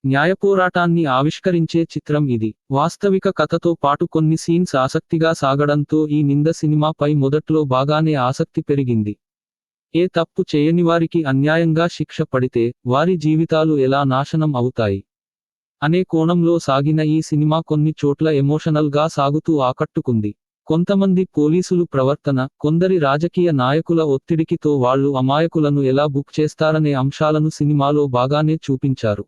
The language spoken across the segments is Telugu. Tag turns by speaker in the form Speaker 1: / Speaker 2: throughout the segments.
Speaker 1: న్యాయపోరాటాన్ని ఆవిష్కరించే చిత్రం ఇది. వాస్తవిక కథతో పాటు కొన్ని సీన్స్ ఆసక్తిగా సాగడంతో ఈ నింద సినిమాపై మొదట్లో బాగానే ఆసక్తి పెరిగింది. ఏ తప్పు చేయనివారికి అన్యాయంగా శిక్ష పడితే వారి జీవితాలు ఎలా నాశనం అవుతాయి అనే కోణంలో సాగిన ఈ సినిమా కొన్ని చోట్ల ఎమోషనల్ గా సాగుతూ ఆకట్టుకుంది. కొంతమంది పోలీసులు ప్రవర్తన, కొందరి రాజకీయ నాయకుల ఒత్తిడికితో వాళ్ళు అమాయకులను ఎలా బుక్ చేస్తారనే అంశాలను సినిమాలో బాగానే చూపించారు.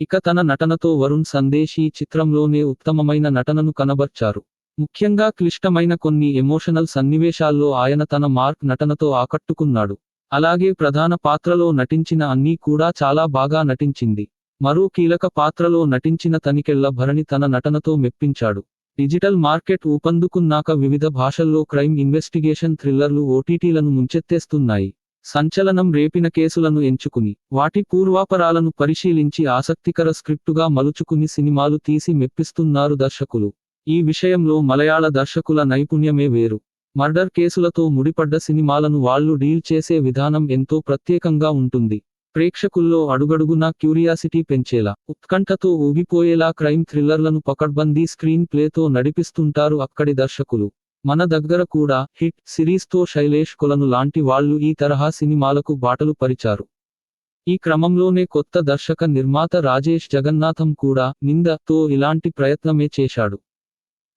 Speaker 1: ఇక తన నటనతో వరుణ్ సందేశ్ ఈ చిత్రంలోనే ఉత్తమమైన నటనను కనబర్చారు. ముఖ్యంగా క్లిష్టమైన కొన్ని ఎమోషనల్ సన్నివేశాల్లో ఆయన తన మార్క్ నటనతో ఆకట్టుకున్నాడు. అలాగే ప్రధాన పాత్రలో నటించిన అన్నీ కూడా చాలా బాగా నటించింది. మరో కీలక పాత్రలో నటించిన తనికెళ్ల భరణి తన నటనతో మెప్పించాడు. డిజిటల్ మార్కెట్ ఊపందుకున్నాక వివిధ భాషల్లో క్రైమ్ ఇన్వెస్టిగేషన్ థ్రిల్లర్లు ఓటీటీలను ముంచెత్తేస్తున్నాయి. సంచలనం రేపిన కేసులను ఎంచుకుని, వాటి పూర్వాపరాలను పరిశీలించి ఆసక్తికర స్క్రిప్టుగా మలుచుకుని సినిమాలు తీసి మెప్పిస్తున్నారు దర్శకులు. ఈ విషయంలో మలయాళ దర్శకుల నైపుణ్యమే వేరు. మర్డర్ కేసులతో ముడిపడ్డ సినిమాలను వాళ్ళు డీల్ చేసే విధానం ఎంతో ప్రత్యేకంగా ఉంటుంది. ప్రేక్షకుల్లో అడుగడుగునా క్యూరియాసిటీ పెంచేలా, ఉత్కంఠతో ఊగిపోయేలా క్రైమ్ థ్రిల్లర్లను పకడ్బందీ స్క్రీన్ ప్లేతో నడిపిస్తుంటారు అక్కడి దర్శకులు. మన దగ్గర కూడా హిట్ సిరీస్తో శైలేష్ కొలను లాంటి వాళ్ళు ఈ తరహా సినిమాలకు బాటలు పరిచారు. ఈ క్రమంలోనే కొత్త దర్శక నిర్మాత రాజేష్ జగన్నాథం కూడా నింద తో ఇలాంటి ప్రయత్నమే చేశాడు.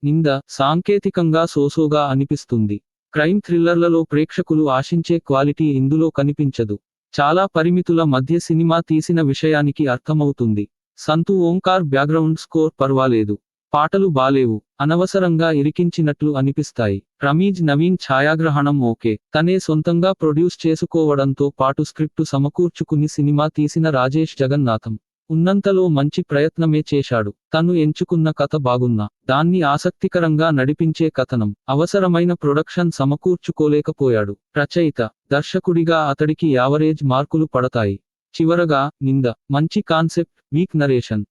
Speaker 1: నింద సాంకేతికంగా సోసోగా అనిపిస్తుంది. క్రైమ్ థ్రిల్లర్లలో ప్రేక్షకులు ఆశించే క్వాలిటీ ఇందులో కనిపించదు. చాలా పరిమితుల మధ్య సినిమా తీసిన విషయానికి అర్థమవుతుంది. సంతు ఓంకార్ బ్యాక్గ్రౌండ్ స్కోర్ పర్వాలేదు. పాటలు బాలేవు, అనవసరంగా ఇరికించినట్లు అనిపిస్తాయి. రమీజ్ నవీన్ ఛాయాగ్రహణం ఓకే. తనే సొంతంగా ప్రొడ్యూస్ చేసుకోవడంతో పాటు స్క్రిప్టు సమకూర్చుకుని సినిమా తీసిన రాజేష్ జగన్నాథం ఉన్నంతలో మంచి ప్రయత్నమే చేశాడు. తను ఎంచుకున్న కథ బాగున్నా, దాన్ని ఆసక్తికరంగా నడిపించే కథనం, అవసరమైన ప్రొడక్షన్ సమకూర్చుకోలేకపోయాడు. రచయిత, దర్శకుడిగా అతడికి యావరేజ్ మార్కులు పడతాయి. చివరగా నింద మంచి కాన్సెప్ట్, వీక్ నరేషన్,